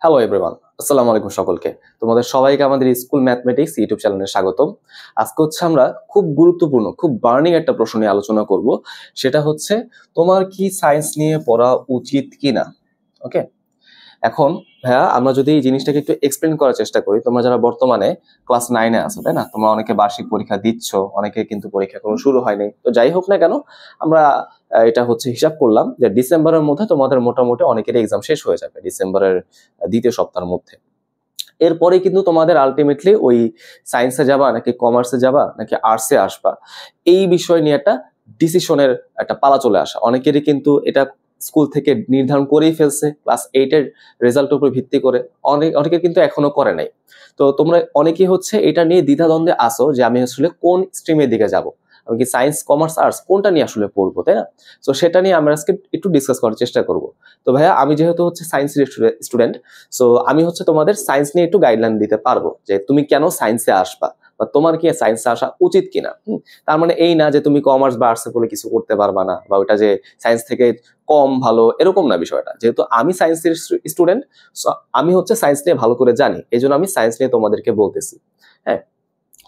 Hello everyone, আসসালামু আলাইকুম সকলকে। তোমাদের সবাইকে আমাদের স্কুল ম্যাথমেটিক্স ইউটিউব চ্যানেলে স্বাগতম। আজকে হচ্ছে আমরা খুব গুরুত্বপূর্ণ, খুব বার্নিং একটা প্রশ্ন নিয়ে আলোচনা করব। সেটা হচ্ছে তোমার কি সায়েন্স নিয়ে পড়া উচিত কিনা। ওকে, এখন ভাইয়া আমরা যদি এই জিনিসটাকে একটু এক্সপ্লেন করার চেষ্টা করি, তোমরা যারা বর্তমানে ক্লাস 9-এ আছো, তাই না? তোমরা অনেকে বার্ষিক পরীক্ষা দিচ্ছ, অনেকে কিন্তু পরীক্ষা কোনো শুরু হয়নি। তো যাই হোক না কেন, আমরা এটা হচ্ছে হিসাব করলাম যে ডিসেম্বরের মধ্যে তোমাদের মোটামুটি অনেকের এক্সাম শেষ হয়ে যাবে, ডিসেম্বরের দ্বিতীয় সপ্তাহের মধ্যে। এরপরে কিন্তু তোমাদের আলটিমেটলি ওই সায়েন্সে যাবা নাকি কমার্সে যাবা নাকি আর্টসে আসবা, এই বিষয় নিয়ে একটা ডিসিশনের একটা পালা চলে আসা। অনেকেরই কিন্তু এটা স্কুল থেকে নির্ধারণ করেই ফেলছে ক্লাস 8-এর রেজাল্টের উপর ভিত্তি করে, অনেকে কিন্তু এখনো করে নাই। তো তোমরা অনেকেই হচ্ছে এটা নিয়ে দ্বিধাদ্বন্দ্বে আসো যে আমি আসলে কোন স্ট্রিমের দিকে যাব, আমি কি সায়েন্স কমার্স আর্টস কোনটা নিয়ে আসলে পড়বো, তাই না? তো সেটা নিয়ে আমরা আজকে একটু ডিসকাস করার চেষ্টা করব। তো ভাইয়া, আমি যেহেতু হচ্ছে সায়েন্সের স্টুডেন্ট, সো আমি হচ্ছে তোমাদের সায়েন্স নিয়ে একটু গাইডলাইন দিতে পারবো যে তুমি কেন সায়েন্সে আসবা বা তোমার কি সায়েন্সে আসা উচিত কিনা। তার মানে এই না যে তুমি কমার্স বা আর্টসে পড়লে কিছু করতে পারবা না, বা ওটা যে সায়েন্স থেকে কম ভালো এরকম না বিষয়টা। যেহেতু আমি সায়েন্সের স্টুডেন্ট, আমি হচ্ছে সায়েন্স নিয়ে ভালো করে জানি, এই জন্য আমি সায়েন্স নিয়ে তোমাদেরকে বলতেছি। হ্যাঁ,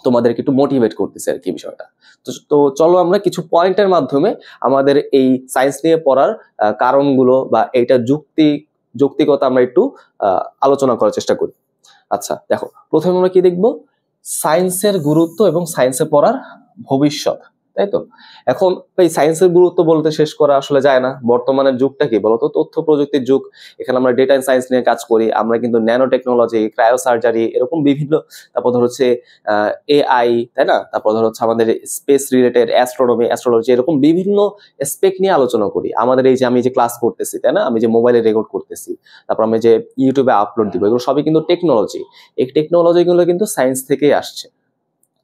তোমাদেরকে একটু মোটিভেট করতেছে আর কি বিষয়টা। তো চলো আমরা কিছু পয়েন্টের মাধ্যমে আমাদের এই সায়েন্স নিয়ে পড়ার কারণগুলো বা এইটা যৌক্তিকতা আমরা একটু আলোচনা করার চেষ্টা করি। আচ্ছা দেখো, প্রথমে আমরা কি দেখবো, সায়েন্সের গুরুত্ব এবং সায়েন্সে পড়ার ভবিষ্যৎ, তাই তো? এখন এই সায়েন্সের গুরুত্ব বলতে শেষ করা আসলে যায় না। বর্তমানের যুগটা কি বলতো, তথ্য প্রযুক্তির যুগ। এখানে আমরা ডেটা সায়েন্স নিয়ে কাজ করি, আমরা কিন্তু ন্যানো টেকনোলজি, ক্রায়োসার্জারি, এরকম বিভিন্ন, তারপর ধর হচ্ছে এআই, তাই না? তারপর ধর হচ্ছে আমাদের স্পেস রিলেটেড অ্যাস্ট্রোলজি, এরকম বিভিন্ন স্পেক্ট নিয়ে আলোচনা করি। আমাদের এই যে আমি যে ক্লাস করতেছি, তাই না, আমি যে মোবাইলে রেকর্ড করতেছি, তারপর আমি যে ইউটিউবে আপলোড দিব, এগুলো সবই কিন্তু টেকনোলজি। এই টেকনোলজিগুলো কিন্তু সায়েন্স থেকেই আসছে।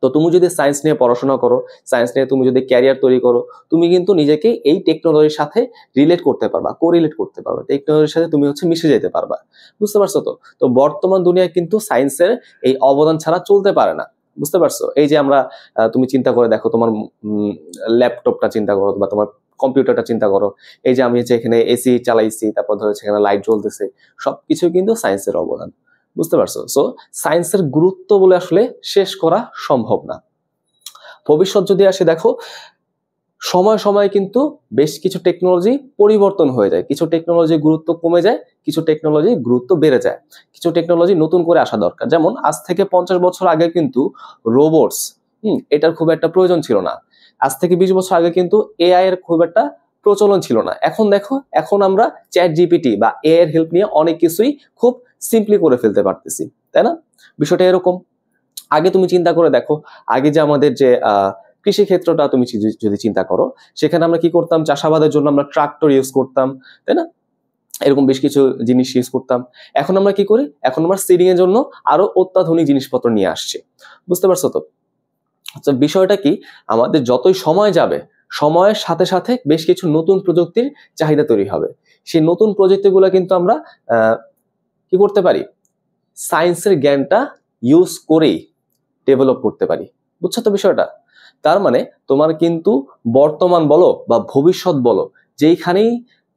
তো তুমি যদি সায়েন্স নিয়ে পড়াশোনা করো, সায়েন্স নিয়ে তুমি যদি ক্যারিয়ার তৈরি করো, তুমি কিন্তু নিজেকে এই টেকনোলজির সাথে রিলেট করতে পারবা, কোরিলেট করতে পারবা, টেকনোলজির সাথে তুমি হচ্ছে মিশে যেতে পারবা। বুঝতে পারছো তো? তো বর্তমান দুনিয়ায় কিন্তু সায়েন্সের এই অবদান ছাড়া চলতে পারে না। বুঝতে পারছো? এই যে আমরা তুমি চিন্তা করে দেখো, তোমার ল্যাপটপটা চিন্তা করো বা তোমার কম্পিউটারটা চিন্তা করো, এই যে আমি হচ্ছে এখানে এসি চালাইছি, তারপর ধরো এখানে লাইট জ্বলতেছে, সবকিছু কিন্তু সায়েন্সের অবদান। বুঝতে পারছো? সো সায়েন্সের গুরুত্ব বলে আসলে শেষ করা সম্ভব না। ভবিষ্যৎ যদি আসে, দেখো সময় সময় কিন্তু বেশ কিছু টেকনোলজি পরিবর্তন হয়ে যায়, কিছু টেকনোলজির গুরুত্ব কমে যায়, কিছু টেকনোলজির গুরুত্ব বেড়ে যায়, কিছু টেকনোলজি নতুন করে আসা দরকার। যেমন আজ থেকে 50 বছর আগে কিন্তু রোবটস, এটার খুব একটা প্রয়োজন ছিল না। আজ থেকে 20 বছর আগে কিন্তু এআই এর খুব একটা প্রচলন ছিল না। এখন দেখো, এখন আমরা চ্যাট জিপিটি বা এআই এর হেল্প নিয়ে অনেক কিছুই খুব সিম্পলি করে ফেলতে পারতেছি, তাই না? বিষয়টা এরকম। আগে তুমি চিন্তা করে দেখো, আগে যে আমাদের যে কৃষি ক্ষেত্রটা তুমি যদি চিন্তা করো, সেখানে আমরা কি করতাম, চাষাবাদের জন্য আমরা ট্রাক্টর ইউজ করতাম, তাই না? এরকম বেশ কিছু জিনিস ইউজ করতাম। এখন আমরা কি করি, এখন আমরা সিডিং এর জন্য আরো অত্যাধুনিক জিনিসপত্র নিয়ে আসছি। বুঝতে পারছো তো? আচ্ছা, বিষয়টা কি, আমাদের যতই সময় যাবে, সময়ের সাথে সাথে বেশ কিছু নতুন প্রযুক্তির চাহিদা তৈরি হবে। সেই নতুন প্রযুক্তিগুলো কিন্তু আমরা কি করতে পারি, সায়েন্সের জ্ঞানটা ইউজ করেই ডেভেলপ করতে পারি। বুঝছো তো বিষয়টা? তার মানে তোমার কিন্তু বর্তমান বলো বা ভবিষ্যৎ বলো, যেইখানেই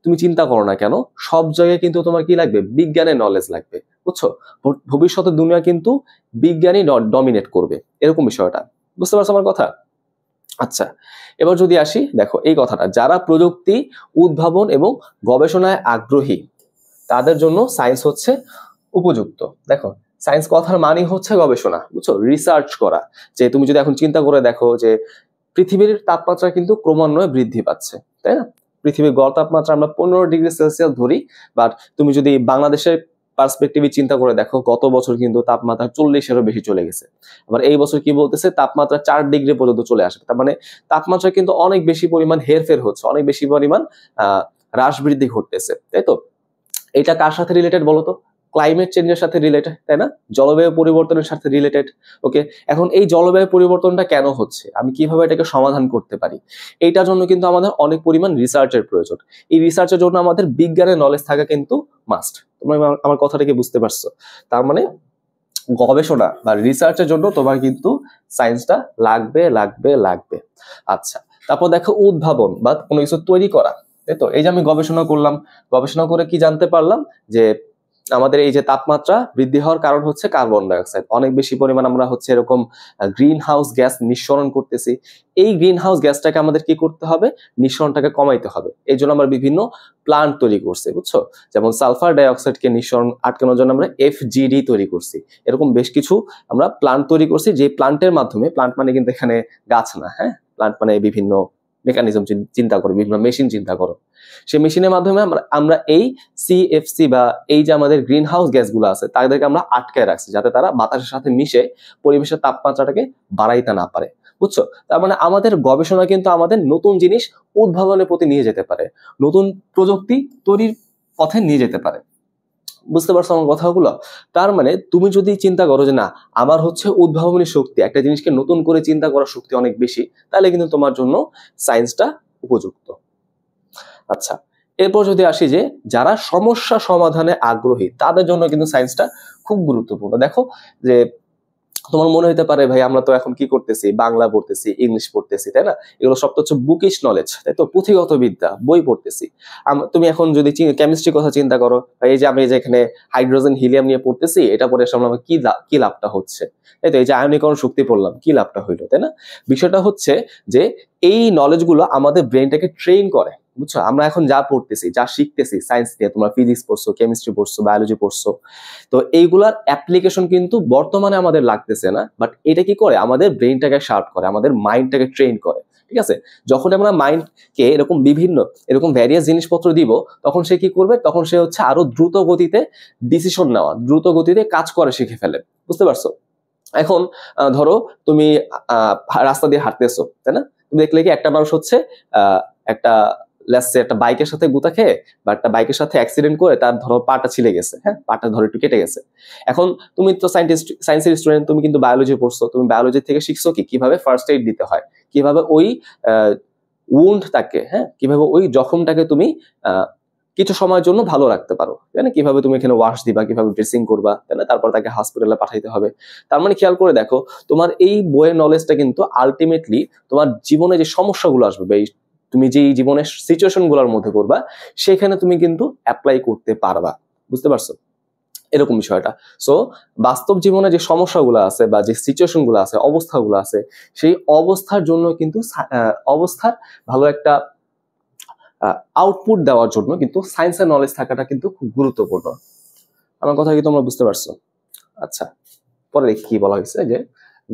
তুমি চিন্তা করো না কেন, সব জায়গায় কিন্তু তোমার কি লাগবে, বিজ্ঞানের নলেজ লাগবে। বুঝছো? ভবিষ্যতের দুনিয়া কিন্তু বিজ্ঞানই ডমিনেট করবে, এরকম বিষয়টা। বুঝতে পারছো আমার কথা? আচ্ছা, এবার যদি আসি, দেখো এই কথাটা, যারা প্রযুক্তি, উদ্ভাবন এবং গবেষণায় আগ্রহী, তাদের জন্য সায়েন্স হচ্ছে উপযুক্ত। দেখো, সায়েন্স কথার মানে হচ্ছে গবেষণা, বুঝছো, রিসার্চ করা। যে তুমি যদি এখন চিন্তা করে দেখো যে পৃথিবীর তাপমাত্রা কিন্তু ক্রমান্বয়ে বৃদ্ধি পাচ্ছে, তাই না? পৃথিবীর গড় তাপমাত্রা আমরা 15 ডিগ্রি সেলসিয়াস ধরি, বাট তুমি যদি বাংলাদেশের পার্সপেক্টিভে চিন্তা করে দেখো, গত বছর কিন্তু তাপমাত্রা 40-এরও বেশি চলে গেছে। আবার এই বছর কি বলতেছে, তাপমাত্রা 4 ডিগ্রি পর্যন্ত চলে আসবে। তার মানে তাপমাত্রা কিন্তু অনেক বেশি পরিমাণ হেরফের হচ্ছে, অনেক বেশি পরিমাণ হ্রাস বৃদ্ধি ঘটতেছে, তাই তো? এটা কার সাথে রিলেটেড বলতো? ক্লাইমেট চেঞ্জের সাথে রিলেটেড, তাই না? জলবায়ু পরিবর্তনের সাথে রিলেটেড। ওকে, এখন এই জলবায়ু পরিবর্তনটা কেন হচ্ছে, আমি কিভাবে এটাকে সমাধান করতে পারি, এইটার জন্য কিন্তু আমাদের অনেক পরিমাণ রিসার্চের প্রয়োজন। এই রিসার্চের জন্য আমাদের বিজ্ঞানের নলেজ থাকা কিন্তু মাস্ট। তোমরা আমার কথাটাকে বুঝতে পারছো? তার মানে গবেষণা বা রিসার্চের জন্য তোমার কিন্তু সায়েন্সটা লাগবে লাগবে লাগবে। আচ্ছা, তারপর দেখো উদ্ভাবন বা কোনো কিছু তৈরি করা, তাই তো? এই যে আমি গবেষণা করলাম, গবেষণা করে কি জানতে পারলাম, যে আমাদের এই যে তাপমাত্রা বৃদ্ধি হওয়ার কারণ হচ্ছে কার্বন ডাই অক্সাইড। অনেক বেশি পরিমাণ আমরা হচ্ছে এরকম গ্রিন হাউস গ্যাস নিঃসরণ করতেছি। এই গ্রিন হাউস গ্যাসটাকে আমাদের কি করতে হবে, নিঃসরণটাকে কমাইতে হবে। এই জন্য আমরা বিভিন্ন প্লান্ট তৈরি করছি, বুঝছো? যেমন সালফার ডাই অক্সাইডকে নিঃসরণ আটকানোর জন্য আমরা FGD তৈরি করছি। এরকম বেশ কিছু আমরা প্লান্ট তৈরি করছি, যে প্লান্টের মাধ্যমে, প্লান্ট মানে কিন্তু এখানে গাছ না, হ্যাঁ, প্লান্ট মানে বিভিন্ন মেকানিজম চিন্তা করো, বিভিন্ন মেশিন চিন্তা করো। সেই মেশিনের মাধ্যমে আমরা এই CFC বা এই যে আমাদের গ্রিন হাউস গ্যাসগুলো আছে তাদেরকে আমরা আটকায় রাখছি, যাতে তারা বাতাসের সাথে মিশে পরিবেশের তাপমাত্রাটাকে বাড়াইতে না পারে, বুঝছো? তার মানে আমাদের গবেষণা কিন্তু আমাদের নতুন জিনিস উদ্ভাবনের প্রতি নিয়ে যেতে পারে, নতুন প্রযুক্তি তৈরির পথে নিয়ে যেতে পারে। বুঝতে পারছো আমার কথাগুলো? তার মানে তুমি যদি চিন্তা করো যে না, আমার হচ্ছে উদ্ভাবনী শক্তি, একটা জিনিসকে নতুন করে চিন্তা করার শক্তি অনেক বেশি, তাহলে কিন্তু তোমার জন্য সায়েন্সটা উপযুক্ত। আচ্ছা, এরপর যদি আসি যে যারা সমস্যা সমাধানে আগ্রহী, তাদের জন্য কিন্তু সায়েন্সটা খুব গুরুত্বপূর্ণ। দেখো যে তোমার মনে হতে পারে ভাই আমরা তো এখন কি করতেছি, বাংলা পড়তেছি, ইংলিশ পড়তেছি, তাই না? এগুলো সব তো হচ্ছে বুকিশ নলেজ, তাই তো, পুঁথিগত বিদ্যা, বই পড়তেছি। তুমি এখন যদি কেমিস্ট্রির কথা চিন্তা করো, এই যে আমি যে এখানে হাইড্রোজেন হিলিয়াম নিয়ে পড়তেছি, এটা পরে সামনে আমার কি লাভটা হচ্ছে, তাই তো? এই যে আয়নীকরণ শক্তি পড়লাম, কি লাভটা হইলো, তাই না? বিষয়টা হচ্ছে যে এই নলেজগুলো আমাদের ব্রেনটাকে ট্রেন করে, বুঝছো? আমরা এখন যা পড়তেছি, যা শিখতেছি সায়েন্স নিয়ে, তোমরা ফিজিক্স পড়ছো, কেমিস্ট্রি পড়ছো, বায়োলজি পড়ছো, তো এইগুলার অ্যাপ্লিকেশন কিন্তু বর্তমানে আমাদের লাগতেছে না, বাট এটা কি করে, আমাদের ব্রেনটাকে শার্প করে, আমাদের মাইন্ডটাকে ট্রেন করে, ঠিক আছে? যখন আমরা মাইন্ডকে এরকম ভ্যারিয়াস জিনিসপত্র দিব, তখন সে কি করবে, তখন সে হচ্ছে আরো দ্রুত গতিতে ডিসিশন নেওয়া, দ্রুত গতিতে কাজ করে শিখে ফেলে, বুঝতে পারছো? এখন ধরো তুমি রাস্তা দিয়ে হাঁটতেছো, তাই না? তুমি দেখলে কি একটা মানুষ হচ্ছে একটা একটা বাইকের সাথে গুতা খেয়ে বা একটা বাইকের সাথে অ্যাক্সিডেন্ট করে তার ধরো পাটা ছিলে গেছে, হ্যাঁ, পাটা ধরো একটু কেটে গেছে। এখন তুমি তো সায়েন্সের স্টুডেন্ট, তুমি কিন্তু বায়োলজি পড়ছো, তুমি বায়োলজি থেকে শিখছো কিভাবে ফার্স্ট এইড দিতে হয়, কিভাবে ওই উন্ডটাকে, হ্যাঁ, কিভাবে ওই জখমটাকে তুমি কিছু সময়ের জন্য ভালো রাখতে পারো, তাই না? কিভাবে তুমি এখানে ওয়াশ দিবা, কিভাবে ড্রেসিং করবা, তাই না? তারপর তাকে হসপিটালে পাঠাইতে হবে। তার মানে খেয়াল করে দেখো, তোমার এই বইয়ের নলেজটা কিন্তু আলটিমেটলি তোমার জীবনে যে সমস্যাগুলো আসবে, তুমি যে জীবনের সিচুয়েশন গুলোর মধ্যে পড়বা, সেখানে তুমি কিন্তু অ্যাপ্লাই করতে পারবা, বুঝতে পারছো? এরকম বিষয়টা। সো বাস্তব জীবনে যে সমস্যাগুলো আছে বা যে সিচুয়েশন গুলো আছে, অবস্থাগুলো আছে, সেই অবস্থার জন্য কিন্তু অবস্থার ভালো একটা আউটপুট দেওয়ার জন্য কিন্তু সায়েন্সের নলেজ থাকাটা কিন্তু খুব গুরুত্বপূর্ণ। আমার কথা কি তোমরা বুঝতে পারছো? আচ্ছা, পরে দেখি কি বলা হয়েছে, যে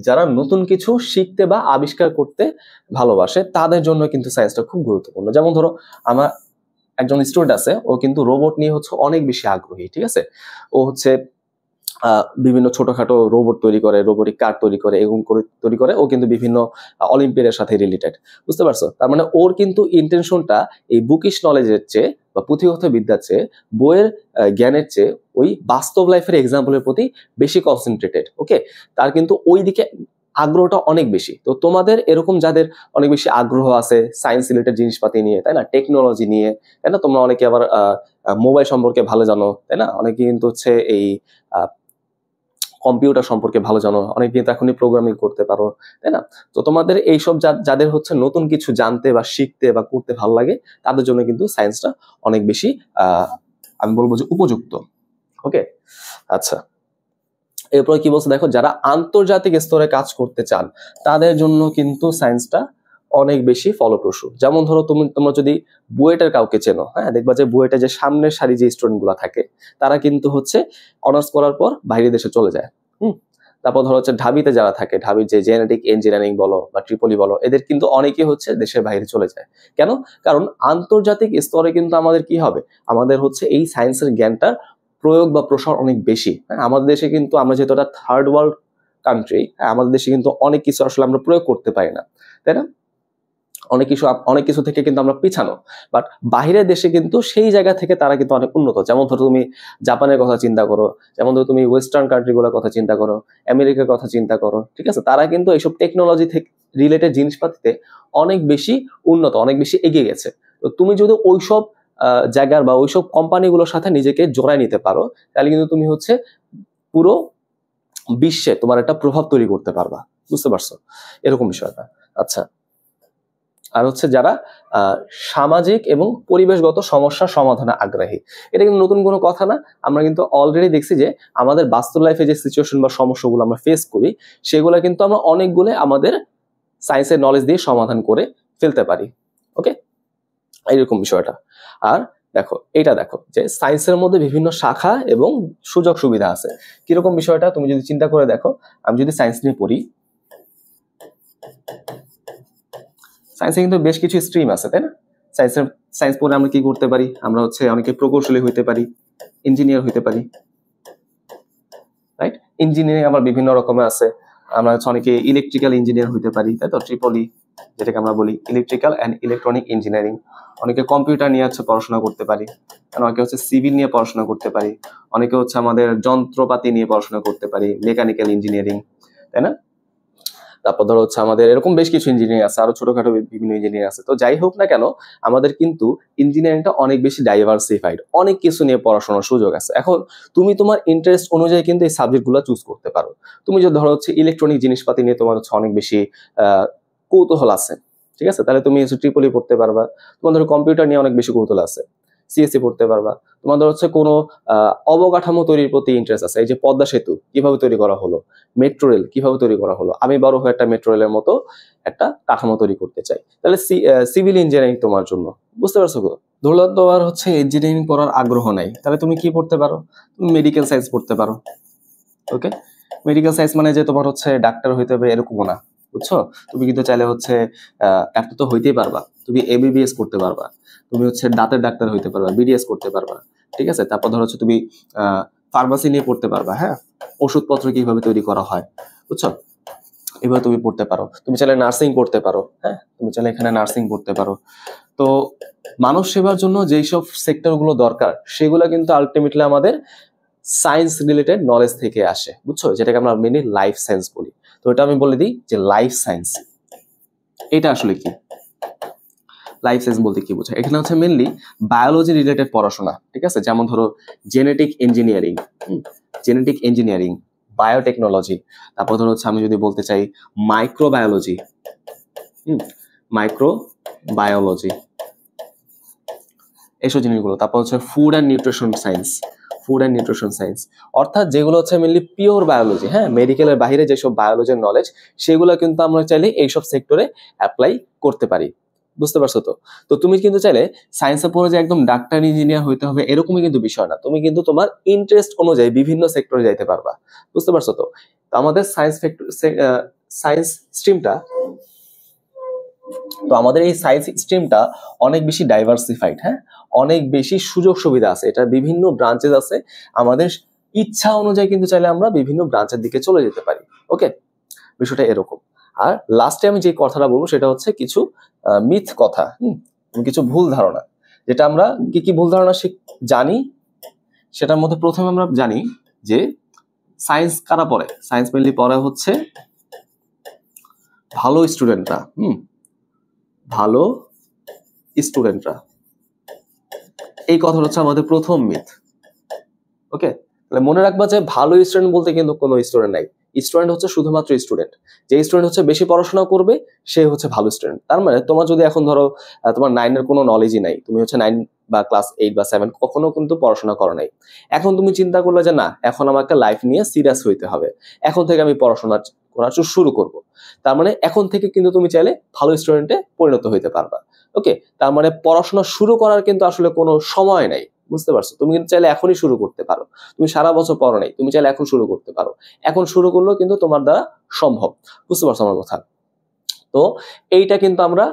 যারা নতুন কিছু শিখতে বা আবিষ্কার করতে ভালোবাসে, তাদের জন্য কিন্তু সায়েন্সটা খুব গুরুত্বপূর্ণ। যেমন ধরো আমার একজন স্টুডেন্ট আছে, ও কিন্তু রোবট নিয়ে হচ্ছে অনেক বেশি আগ্রহী, ঠিক আছে? ও হচ্ছে বিভিন্ন ছোটখাটো রোবট তৈরি করে, রোবোটিক কার তৈরি করে, এরকম করে তৈরি করে। ও কিন্তু বিভিন্ন অলিম্পিয়াডের সাথে রিলেটেড, বুঝতে পারছো? তার মানে ওর কিন্তু ইন্টেনশনটা এই বুকিশ নলেজের চেয়ে বা পুঁথিগত বিদ্যার চেয়ে, বইয়ের জ্ঞানের চেয়ে ওই বাস্তব লাইফের এক্সাম্পলের প্রতি বেশি কনসেন্ট্রেটেড। ওকে, তার কিন্তু ওই দিকে আগ্রহটা অনেক বেশি। তো তোমাদের এরকম যাদের অনেক বেশি আগ্রহ আছে সায়েন্স রিলেটেড জিনিসপাতি নিয়ে, তাই না, টেকনোলজি নিয়ে, তাই না, তোমরা অনেকে আবার মোবাইল সম্পর্কে ভালো জানো, তাই না, অনেকে কিন্তু হচ্ছে এই কম্পিউটার সম্পর্কে ভালো জানো, অনেকে কিন্তু এখনই প্রোগ্রামিং করতে পারো, তাই না? তো তোমাদের এইসব যাদের হচ্ছে নতুন কিছু জানতে বা শিখতে বা করতে ভালো লাগে, তাদের জন্য কিন্তু সায়েন্সটা অনেক বেশি আমি বলবো যে উপযুক্ত। ওকে, আচ্ছা, এরপরে কি বলছে দেখো, যারা আন্তর্জাতিক স্তরে কাজ করতে চান, তাদের জন্য কিন্তু সায়েন্সটা অনেক বেশি ফলপ্রসূ। যেমন ধরো তোমরা যদি বুয়েটের কাউকে চেনো, হ্যাঁ, দেখবা যে বুয়েটে যে সামনের সারি যে স্টুডেন্ট গুলা থাকে, তারা কিন্তু হচ্ছে অনার্স করার পর বাইরে দেশে চলে যায়। তারপর ধরো হচ্ছে ঢাবিতে যারা থাকে, ঢাবির যে জেনেটিক ইঞ্জিনিয়ারিং বলো বা ট্রিপলি বলো, এদের কিন্তু অনেকে হচ্ছে দেশের বাইরে চলে যায়। কেন? কারণ আন্তর্জাতিক স্তরে কিন্তু আমাদের কি হবে, আমাদের হচ্ছে এই সায়েন্সের জ্ঞানটার প্রয়োগ বা প্রসার অনেক বেশি। হ্যাঁ, আমাদের দেশে কিন্তু আমরা যেহেতু একটা থার্ড ওয়ার্ল্ড কান্ট্রি, আমাদের দেশে কিন্তু অনেক কিছু আসলে আমরা প্রয়োগ করতে পারি না, তাই না? অনেক কিছু থেকে কিন্তু আমরা পিছানো। বাট বাহিরের দেশে কিন্তু সেই জায়গা থেকে তারা কিন্তু অনেক উন্নত। যেমন ধরো তুমি জাপানের কথা চিন্তা করো, যেমন ধরো তুমি ওয়েস্টার্ন কান্ট্রিগুলোর কথা চিন্তা করো, আমেরিকার কথা চিন্তা করো, ঠিক আছে? তারা কিন্তু এইসব টেকনোলজি থেকে রিলেটেড জিনিসপাতিতে অনেক বেশি উন্নত, অনেক বেশি এগিয়ে গেছে। তো তুমি যদি ওইসব জায়গার বা ওইসব কোম্পানিগুলোর সাথে নিজেকে জোড়ায় নিতে পারো, তাহলে কিন্তু তুমি হচ্ছে পুরো বিশ্বে তোমার একটা প্রভাব তৈরি করতে পারবা, বুঝতে পারছো? এরকম বিষয়টা। আচ্ছা, আর হচ্ছে যারা সামাজিক এবং পরিবেশগত সমস্যার সমাধানে আগ্রহী। এটা কিন্তু নতুন কোনো কথা না, আমরা কিন্তু অলরেডি দেখছি যে আমাদের বাস্তব লাইফে যে সিচুয়েশন বা সমস্যাগুলো আমরা ফেস করি সেগুলো কিন্তু আমরা অনেকগুলো আমাদের সায়েন্সের নলেজ দিয়ে সমাধান করে ফেলতে পারি। ওকে, এইরকম বিষয়টা। আর দেখো এটা দেখো যে সায়েন্সের মধ্যে বিভিন্ন শাখা এবং সুযোগ সুবিধা আছে। কিরকম বিষয়টা তুমি যদি চিন্তা করে দেখো, আমি যদি সায়েন্স নিয়ে পড়ি, সায়েন্সে কিন্তু বেশ কিছু স্ট্রিম আছে, তাই না? সায়েন্স পড়ে আমরা কি করতে পারি? আমরা হচ্ছে অনেকে প্রকৌশলী হইতে পারি, ইঞ্জিনিয়ার হইতে পারি, রাইট? ইঞ্জিনিয়ারিং আবার বিভিন্ন রকমের আছে। আমরা হচ্ছে অনেকে ইলেকট্রিক্যাল ইঞ্জিনিয়ার হইতে পারি, তাই তো, ট্রিপলি যেটাকে আমরা বলি ইলেকট্রিক্যাল অ্যান্ড ইলেকট্রনিক ইঞ্জিনিয়ারিং। অনেকে কম্পিউটার নিয়ে হচ্ছে পড়াশোনা করতে পারি, অনেকে হচ্ছে সিভিল নিয়ে পড়াশোনা করতে পারি, অনেকে হচ্ছে আমাদের যন্ত্রপাতি নিয়ে পড়াশোনা করতে পারি, মেকানিক্যাল ইঞ্জিনিয়ারিং, তাই না? তারপর ধরো হচ্ছে আমাদের এরকম বেশ কিছু ইঞ্জিনিয়ারিং আছে, আরো ছোটখাটো বিভিন্ন ইঞ্জিনিয়ারিং আছে। তো যাই হোক না কেন, আমাদের কিন্তু ইঞ্জিনিয়ারিংটা অনেক বেশি ডাইভার্সিফাইড, অনেক কিছু নিয়ে পড়াশোনার সুযোগ আছে। এখন তুমি তোমার ইন্টারেস্ট অনুযায়ী কিন্তু এই সাবজেক্টগুলো চুজ করতে পারো। তুমি যদি ধরো হচ্ছে ইলেকট্রনিক জিনিসপাতি নিয়ে তোমার হচ্ছে অনেক বেশি কৌতূহল আছে, ঠিক আছে, তাহলে তুমি ট্রিপলি পড়তে পারবা। তোমার ধরো কম্পিউটার নিয়ে অনেক বেশি কৌতূহল আছে, সিএসসি পড়তে পারবা। তোমাদের হচ্ছে কোনো অবকাঠামো তৈরির প্রতি ইন্টারেস্ট আছে, এই যে পদ্মা সেতু কিভাবে তৈরি করা হলো, মেট্রো রেল কিভাবে তৈরি করা হলো, আমি বড় হয়ে একটা মেট্রো রেলের মতো একটা কাঠামো তৈরি করতে চাই, তাহলে সিভিল ইঞ্জিনিয়ারিং তোমার জন্য। বুঝতে পারছো? ধরো তোমার হচ্ছে ইঞ্জিনিয়ারিং পড়ার আগ্রহ নাই, তাহলে তুমি কি পড়তে পারো? তুমি মেডিকেল সায়েন্স পড়তে পারো। ওকে, মেডিকেল সায়েন্স মানে যে তোমার হচ্ছে ডাক্তার হইতে হবে এরকমও না, বুঝছো? তুমি কিন্তু চাইলে হচ্ছে একটা তো হইতেই পারবা, তুমি এমবিবিএস করতে পারবা, তুমি হচ্ছে দাঁতের ডাক্তার হইতে পারবা, বিডিএস করতে পারবা, ঠিক আছে? তারপর ধরো হচ্ছে তুমি ফার্মাসি নিয়ে পড়তে পারবা, হ্যাঁ, ওষুধপত্র কিভাবে তৈরি করা হয়, বুঝছো? এবার তুমি পড়তে পারো। তুমি চাইলে নার্সিং পড়তে পারো, হ্যাঁ, তুমি চাইলে এখানে নার্সিং পড়তে পারো। তো মানব সেবার জন্য যেই সব সেক্টরগুলো দরকার সেগুলো কিন্তু আলটিমেটলি আমাদের সায়েন্স রিলেটেড নলেজ থেকে আসে, বুঝছো? যেটাকে আমরা মেনলি লাইফ সায়েন্স বলি। তো এটা আমি বলে দিই যে লাইফ সায়েন্স এটা আসলে কি। লাইফ সায়েন্স বলতে কি বোঝায়? এখানে হচ্ছে মেনলি বায়োলজি রিলেটেড পড়াশোনা, ঠিক আছে? যেমন ধরো জেনেটিক ইঞ্জিনিয়ারিং, বায়োটেকনোলজি, তারপর ধরো হচ্ছে আমি যদি বলতে চাই মাইক্রোবায়োলজি, মাইক্রোবায়োলজি, এইসব জিনিসগুলো। তারপর হচ্ছে ফুড অ্যান্ড নিউট্রিশন সায়েন্স, অর্থাৎ যেগুলো হচ্ছে মেনলি পিওর বায়োলজি, হ্যাঁ, মেডিকেলের বাইরে যেসব বায়োলজির নলেজ সেগুলো কিন্তু আমরা চাইলে এইসব সেক্টরে অ্যাপ্লাই করতে পারি। বুঝতে পারছো? তো তো তুমি কিন্তু চাইলে সায়েন্সে পড়ে যে একদম ডাক্তার ইঞ্জিনিয়ার হইতে হবে এরকমই কিন্তু বিষয় না, তুমি কিন্তু তোমার ইন্টারেস্ট অনুযায়ী বিভিন্ন সেক্টরে যাইতে পারবা। বুঝতে পারছো? তো আমাদের সায়েন্স স্ট্রিমটা, তো আমাদের এই সায়েন্স স্ট্রিমটা অনেক বেশি ডাইভার্সিফাইড, হ্যাঁ, অনেক বেশি সুযোগ সুবিধা আছে, এটা বিভিন্ন ব্রাঞ্চেস আছে। আমাদের ইচ্ছা অনুযায়ী কিন্তু চাইলে আমরা বিভিন্ন ব্রাঞ্চের দিকে চলে যেতে পারি। ওকে, বিষয়টা এরকম। আর লাস্টে আমি যে কথাটা বলবো সেটা হচ্ছে কিছু মিথ কথা, কিছু ভুল ধারণা, যেটা আমরা কি কি ভুল ধারণা জানি। সেটার মধ্যে প্রথমে আমরা জানি যে সায়েন্স কারা পড়ে? সায়েন্স মেনলি পড়ে হচ্ছে ভালো স্টুডেন্টরা, ভালো স্টুডেন্টরা। এই কথা হচ্ছে আমাদের প্রথম মিথ। ওকে, তাহলে মনে রাখবা যে ভালো স্টুডেন্ট বলতে কিন্তু কোনো স্টুডেন্ট নাই। স্টুডেন্ট হচ্ছে শুধুমাত্র স্টুডেন্ট। যে স্টুডেন্ট হচ্ছে বেশি পড়াশোনা করবে সে হচ্ছে ভালো স্টুডেন্ট। তার মানে তোমার যদি এখন ধরো তোমার 9 এর কোনো নলেজই নাই, তুমি হচ্ছে 9 বা ক্লাস 8 বা 7 কখনো কিন্তু পড়াশোনা করো নাই, এখন তুমি চিন্তা করলে যে না, এখন আমাকে লাইফ নিয়ে সিরিয়াস হইতে হবে, এখন থেকে আমি পড়াশোনা করা শুরু করব। তার মানে এখন থেকে কিন্তু তুমি চাইলে ভালো স্টুডেন্টে পরিণত হইতে পারবা। ওকে, তার মানে পড়াশোনা শুরু করার কিন্তু আসলে কোনো সময় নাই। বুঝতে পারছো? তুমি কিন্তু চাইলে এখনই শুরু করতে পারো। তুমি সারা বছর পড়ো নাই, তুমি চাইলে এখন শুরু করতে পারো। এখন শুরু করলেও কিন্তু তোমার দ্বারা সম্ভব। বুঝতে পারছো আমার কথা? তো এইটা কিন্তু আমরা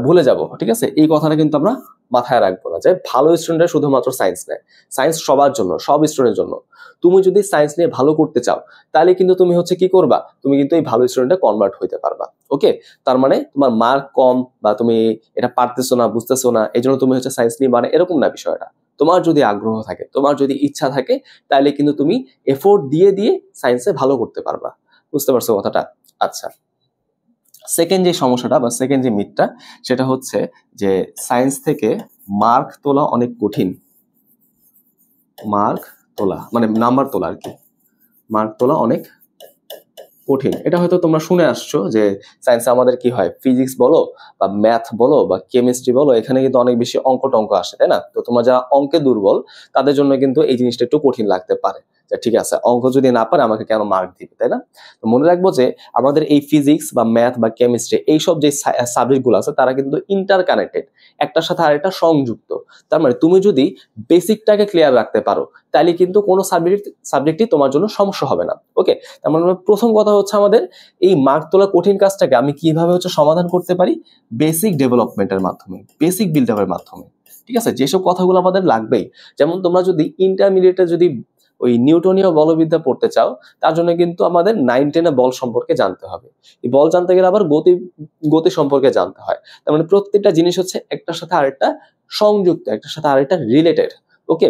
ভুলে যাব, ঠিক আছে? এই কথাটা কিন্তু আমরা মাথায় রাখবো না যে ভালো স্টুডেন্টরা শুধুমাত্র সায়েন্স নেয়। সায়েন্স সবার জন্য, সব স্টুডেন্টের জন্য। তুমি যদি সায়েন্স নিয়ে ভালো করতে চাও তাহলে কিন্তু তুমি হচ্ছে কি করবা, তুমি কিন্তু এই ভালো স্টুডেন্টে কনভার্ট হইতে পারবা। ওকে, তার মানে তোমার মার্ক কম বা তুমি এটা পারতেছো না, বুঝতেছো না, এই জন্য তুমি হচ্ছে সায়েন্স নিয়ে মানে এরকম না বিষয়টা। তোমার যদি আগ্রহ থাকে, তোমার যদি ইচ্ছা থাকে, তাহলে কিন্তু তুমি এফোর্ট দিয়ে দিয়ে সায়েন্সে ভালো করতে পারবা। বুঝতে পারছো কথাটা? আচ্ছা, সেকেন্ড যে সমস্যাটা বা সেকেন্ড যে মিথটা সেটা হচ্ছে যে সায়েন্স থেকে মার্ক তোলা অনেক কঠিন। মার্ক তোলা মানে নাম্বার তোলা আর কি, মার্ক তোলা অনেক কঠিন, এটা হয়তো তোমরা শুনে আসছো যে সায়েন্সে আমাদের কি হয়, ফিজিক্স বলো বা ম্যাথ বলো বা কেমিস্ট্রি বলো, এখানে কিন্তু অনেক বেশি অঙ্ক টঙ্ক আসে, তাই না? তো তোমরা যারা অঙ্কে দুর্বল তাদের জন্য কিন্তু এই জিনিসটা একটু কঠিন লাগতে পারে, যে ঠিক আছে অঙ্ক যদি না পারে আমাকে কেন মার্ক দিবে, তাই না? তো মনে রাখবো যে আমাদের এই ফিজিক্স বা ম্যাথ বা কেমিস্ট্রি এইসব যে সাবজেক্টগুলো আছে তারা কিন্তু ইন্টার কানেক্টেড, একটার সাথে আরেকটা সংযুক্ত। তার মানে তুমি যদি বেসিকটাকে ক্লিয়ার রাখতে পারো তাহলে কিন্তু কোনো সাবজেক্টই তোমার জন্য সমস্যা হবে না। ওকে, তার মানে প্রথম কথা হচ্ছে আমাদের এই মার্ক তোলা কঠিন কাজটাকে আমি কিভাবে হচ্ছে সমাধান করতে পারি, বেসিক ডেভেলপমেন্টের মাধ্যমে, বেসিক বিল্ড আপের মাধ্যমে। ঠিক আছে, যেসব কথাগুলো আমাদের লাগবেই, যেমন তোমরা যদি ইন্টারমিডিয়েটে যদি ওই নিউটনীয় বলবিদ্যা পড়তে চাও, তার জন্য কিন্তু আমাদের 9-10 বল সম্পর্কে জানতে হবে। এই বল জানতে গেলে আবার গতি সম্পর্কে জানতে হয়। তার মানে প্রত্যেকটা জিনিস হচ্ছে একটার সাথে আরেকটা সংযুক্ত, একটার সাথে আরেকটা রিলেটেড। ওকে,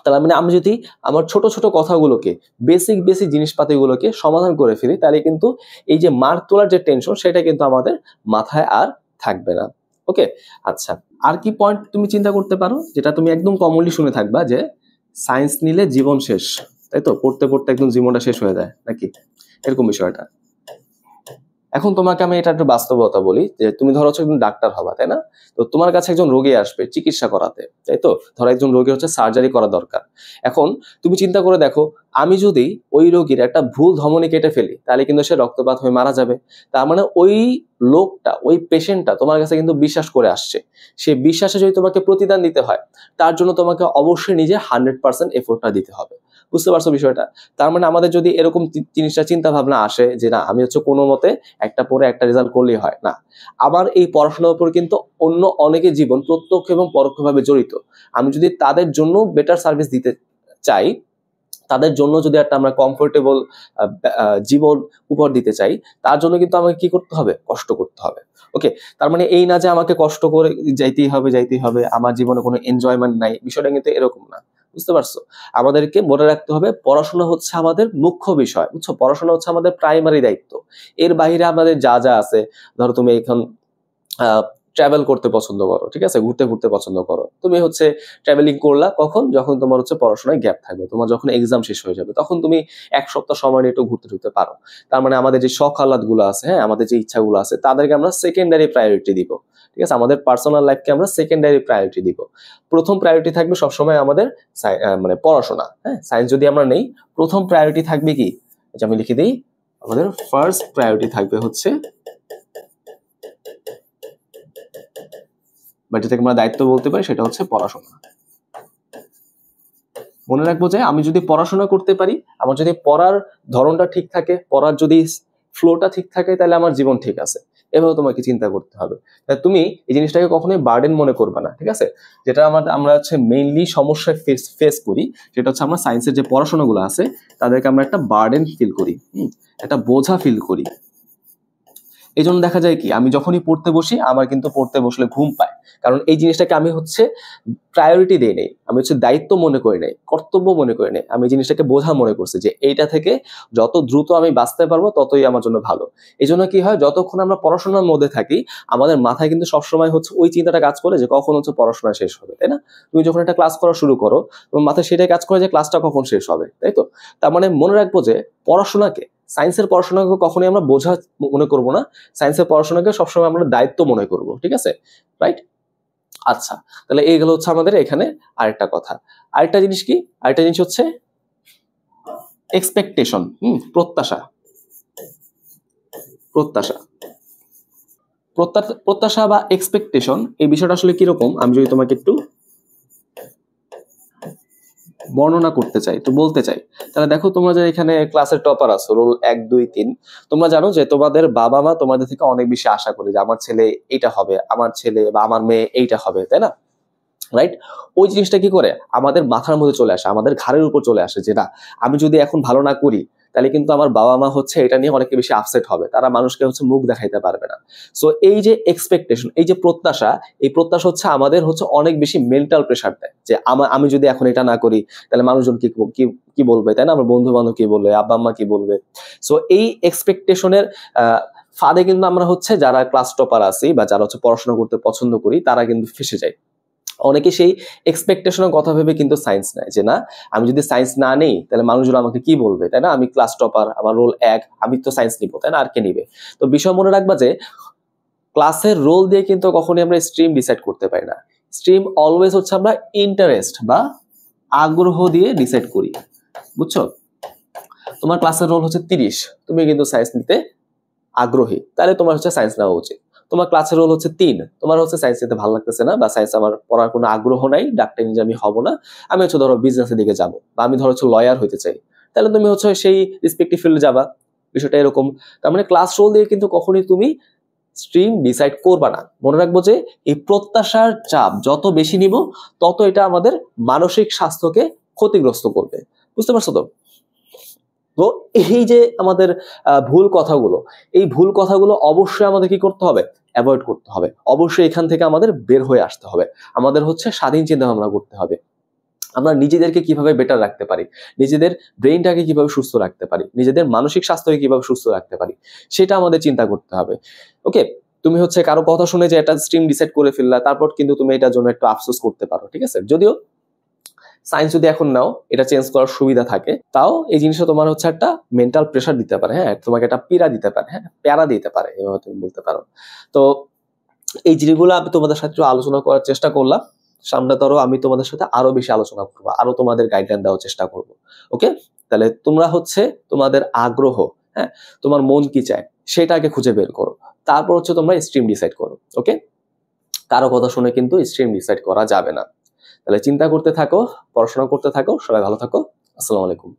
তাহলে মানে আমি যদি আমার ছোট ছোট কথাগুলোকে, বেসিক জিনিসপাতিগুলোকে সমাধান করে ফেলি, তাহলে কিন্তু এই যে মার্ক তোলার যে টেনশন সেটা কিন্তু আমাদের মাথায় আর থাকবে না। ওকে, আচ্ছা, আর কি পয়েন্ট তুমি চিন্তা করতে পারো যেটা তুমি একদম কমনলি শুনে থাকবা, যে সায়েন্স নিলে জীবন শেষ, তাই তো, পড়তে পড়তে একদম জীবনটা শেষ হয়ে যায় নাকি, এরকম বিষয়টা। এখন তোমাকে আমি এটা একটু বাস্তবতা বলি, যে তুমি ধরো হচ্ছে একজন ডাক্তার হবা, তাই না? তো তোমার কাছে একজন রোগী আসবে চিকিৎসা করাতে, তাই তো, ধরো একজন রোগী হচ্ছে সার্জারি করা দরকার। এখন তুমি চিন্তা করে দেখো, আমি যদি ওই রোগীর একটা ভুল ধমনী কেটে ফেলি তাহলে কিন্তু সে রক্তপাত হয়ে মারা যাবে। তার মানে ওই লোকটা, ওই পেশেন্টটা তোমার কাছে কিন্তু বিশ্বাস করে আসছে, সে বিশ্বাসে যদি তোমাকে প্রতিদান দিতে হয়, তার জন্য তোমাকে অবশ্যই নিজে 100% এফোর্টটা দিতে হবে। বুঝতে পারছো বিষয়টা? তার মানে আমাদের যদি এরকম জিনিসটা চিন্তা ভাবনা আসে যে না, আমি হচ্ছে কোনো মতে একটা পরে একটা রেজাল্ট করলেই হয় না, আবার এই পড়াশোনার উপর কিন্তু অন্য অনেকের জীবন প্রত্যক্ষ এবং পরোক্ষভাবে জড়িত। আমি যদি তাদের জন্য বেটার সার্ভিস দিতে চাই, তাদের জন্য যদি একটা আমরা কমফোর্টেবল জীবন উপহার দিতে চাই, তার জন্য কিন্তু আমাকে কি করতে হবে, কষ্ট করতে হবে। ওকে, তার মানে এই না যে আমাকে কষ্ট করে যাইতেই হবে, আমার জীবনে কোনো এনজয়মেন্ট নাই, বিষয়টা কিন্তু এরকম না। বুঝতে পারছো? আমাদেরকে মনে রাখতে হবে পড়াশোনা হচ্ছে আমাদের মুখ্য বিষয়, বুঝছো? পড়াশোনা হচ্ছে আমাদের প্রাইমারি দায়িত্ব। এর বাইরে আমাদের যা যা আছে, ধরো তুমি এখন ট্রাভেল করতে পছন্দ করো, ঠিক আছে, ঘুরতে পছন্দ করো, তুমি হচ্ছে ট্রাভেলিং করলা কখন, যখন তোমার হচ্ছে পড়াশোনায় গ্যাপ থাকবে, তোমার যখন এক্সাম শেষ হয়ে যাবে তখন তুমি এক সপ্তাহ সময় নিয়ে একটু ঘুরতে পারো। তার মানে আমাদের যে শখ আহ্লাদ গুলো আছে, হ্যাঁ, আমাদের যে ইচ্ছাগুলো আছে, তাদেরকে আমরা সেকেন্ডারি প্রায়োরিটি দিব। ঠিক আছে, আমাদের পার্সোনাল লাইফকে আমরা সেকেন্ডারি প্রায়োরিটি দিব। প্রথম প্রায়োরিটি থাকবে সবসময় আমাদের মানে পড়াশোনা। হ্যাঁ, সায়েন্স যদি আমরা নেই, প্রথম প্রায়োরিটি থাকবে কি, আমি লিখে দিই, আমাদের ফার্স্ট প্রায়োরিটি থাকবে হচ্ছে, বা যেটাকে আমরা দায়িত্ব বলতে পারি, সেটা হচ্ছে পড়াশোনা। মনে রাখবো যে আমি যদি পড়াশোনা করতে পারি, আমার যদি পড়ার ধরনটা ঠিক থাকে, পড়ার যদি ফ্লোটা ঠিক থাকে, তাহলে আমার জীবন ঠিক আছে। এভাবে তোমাকে চিন্তা করতে হবে। তুমি এই জিনিসটাকে কখনোই বার্ডেন মনে করবে না, ঠিক আছে? যেটা আমরা হচ্ছে মেইনলি সমস্যায় ফেস করি, সেটা হচ্ছে আমরা সায়েন্সের যে পড়াশোনাগুলো আছে তাদেরকে আমরা একটা বার্ডেন ফিল করি, একটা বোঝা ফিল করি। এই জন্য দেখা যায় কি, আমি যখনই পড়তে বসি আমার কিন্তু পড়তে বসলে ঘুম পায়, কারণ এই জিনিসটাকে আমি হচ্ছে প্রায়োরিটি দেই নাই, আমি হচ্ছে দায়িত্ব মনে করি নাই, কর্তব্য মনে করি নাই, আমি জিনিসটাকে বোঝা মনে করছি যে এইটা থেকে যত দ্রুত আমি বাঁচতে পারবো ততই আমার জন্য ভালো। এই জন্য কি হয়, যতক্ষণ আমরা পড়াশোনার মধ্যে থাকি আমাদের মাথায় কিন্তু সবসময় হচ্ছে ওই চিন্তাটা কাজ করে যে কখন হচ্ছে পড়াশোনা শেষ হবে, তাই না? তুমি যখন একটা ক্লাস করা শুরু করো, তোমার মাথায় সেটাই কাজ করে যে ক্লাসটা কখন শেষ হবে, তাই তো? তার মানে মনে রাখবো যে পড়াশোনাকে, সায়েন্সের পড়াশোনাকে কখনোই আমরা বোঝা মনে করবো না, সায়েন্সের পড়াশোনাকে সবসময় আমরা দায়িত্ব মনে করব, ঠিক আছে, রাইট? আচ্ছা, তাহলে এইগুলো হচ্ছে আমাদের এখানে আরেকটা কথা। আরেকটা জিনিস কি, আরেকটা জিনিস হচ্ছে এক্সপেকটেশন, প্রত্যাশা। প্রত্যাশা প্রত্যাশা বা এক্সপেকটেশন, এই বিষয়টা আসলে কিরকম আমি যদি তোমাকে একটু বর্ণনা করতে চাই, তো বলতে চাই, তাহলে দেখো তোমরা যে এখানে ক্লাসের টপার আছো, রোল 1, 2, 3, তোমরা জানো যে তোমাদের বাবা মা তোমাদের থেকে অনেক বেশি আশা করে যে আমার ছেলে এইটা হবে, আমার ছেলে বা আমার মেয়ে এইটা হবে, তাই না? রাইট? ওই জিনিসটা কি করে আমাদের মাথার মধ্যে চলে আসে, আমাদের ঘাড়ের উপর চলে আসে, যে না, আমি যদি এখন ভালো না করি তাহলে কিন্তু আমার বাবা মা হচ্ছে এটা নিয়ে অনেক বেশি আপসেট হবে, তারা মানুষকে হচ্ছে মুখ দেখাইতে পারবে না। সো এই যে এক্সপেকটেশন, এই যে প্রত্যাশা, এই প্রত্যাশা হচ্ছে আমাদের হচ্ছে অনেক বেশি মেন্টাল প্রেশার দেয়, যে আমি যদি এখন এটা না করি তাহলে মানুষজন কি বলবে, তাই না? আমার বন্ধু বান্ধব কি বলবে, আব্বা আম্মা কি বলবে। সো এই এক্সপেকটেশনের ফাঁদে কিন্তু আমরা হচ্ছে যারা ক্লাস টপার আছি বা যারা হচ্ছে পড়াশোনা করতে পছন্দ করি তারা কিন্তু ফেসে যাই। অনেকে সেই এক্সপেকটেশনের কথা ভেবে কিন্তু সায়েন্স নেয়, যে না আমি যদি সায়েন্স না নেই তাহলে মানুষজন আমাকে কি বলবে, তাই না, আমি ক্লাস টপার, আমার রোল 1, আমি তো সায়েন্স নিবো, তাই না, আর কে নিবে। তো বিষয় মনে রাখবা যে ক্লাসের রোল দিয়ে কিন্তু কখনোই আমরা স্ট্রিম ডিসাইড করতে পারি না। স্ট্রিম অলওয়েজ হচ্ছে আমরা ইন্টারেস্ট বা আগ্রহ দিয়ে ডিসাইড করি, বুঝছো। তোমার ক্লাসের রোল হচ্ছে 30, তুমি কিন্তু সায়েন্স নিতে আগ্রহী, তাহলে তোমার হচ্ছে সায়েন্স নেওয়া উচিত। তোমার ক্লাসের রোল হচ্ছে 3, তোমার হচ্ছে সায়েন্স নিতে ভালো লাগতেছে না, বা সায়েন্স আমার পড়ার কোনো আগ্রহ নাই, ডাক্তার ইঞ্জিনিয়ার আমি হব না, আমি হচ্ছে ধরো বিজনেসের দিকে যাব, বা আমি ধরো হচ্ছে লয়ার হইতে চাই, তাহলে তুমি হচ্ছে সেই রেসপেক্টিভ ফিল্ডে যাবা। বিষয়টা এরকম। তার মানে ক্লাস রোল দিয়ে কিন্তু কখনোই তুমি স্ট্রিম ডিসাইড করবা না। মনে রাখবো যে এই প্রত্যাশার চাপ যত বেশি নিব তত এটা আমাদের মানসিক স্বাস্থ্যকে ক্ষতিগ্রস্ত করবে। বুঝতে পারছো তো? তো এই যে আমাদের ভুল কথাগুলো, এই ভুল কথাগুলো অবশ্যই আমাদের কি করতে হবে, অ্যাভয়েড করতে হবে। অবশ্যই এখান থেকে আমাদের বের হয়ে আসতে হবে। আমাদের হচ্ছে স্বাধীন চিন্তা ভাবনা করতে হবে। আমরা নিজেদেরকে কিভাবে বেটার রাখতে পারি, নিজেদের ব্রেইনটাকে কিভাবে সুস্থ রাখতে পারি, নিজেদের মানসিক স্বাস্থ্যকে কিভাবে সুস্থ রাখতে পারি, সেটা আমাদের চিন্তা করতে হবে। ওকে, তুমি হচ্ছে কারো কথা শুনে যে একটা স্ট্রিম ডিসাইড করে ফেললা, তারপর কিন্তু তুমি এটার জন্য একটু আফসোস করতে পারো, ঠিক আছে। যদিও সায়েন্স যদি এখন নাও এটা চেঞ্জ করার সুবিধা থাকে, তাও এই জিনিসটা তোমার হচ্ছে একটা মেন্টাল প্রেশার দিতে পারে, হ্যাঁ, তোমাকে একটা পীড়া দিতে পারে, হ্যাঁ, প্যারা দিতে পারে, এভাবে তুমি বলতে পারো। তো এই জিনিসগুলো আমি তোমাদের সাথে একটু আলোচনা করার চেষ্টা করলাম। সামনে ধরো আমি তোমাদের সাথে আরো বেশি আলোচনা করবো, আরো তোমাদের গাইডলাইন দেওয়ার চেষ্টা করব। ওকে, তাহলে তোমরা হচ্ছে তোমাদের আগ্রহ, হ্যাঁ, তোমার মন কি চায় সেটাকে খুঁজে বের করো, তারপর হচ্ছে তোমরা স্ট্রিম ডিসাইড করো। ওকে, কারো কথা শুনে কিন্তু স্ট্রিম ডিসাইড করা যাবে না। তাহলে চিন্তা করতে থাকো, পড়াশোনা করতে থাকো, সবাই ভালো থাকো। আসসালামু আলাইকুম।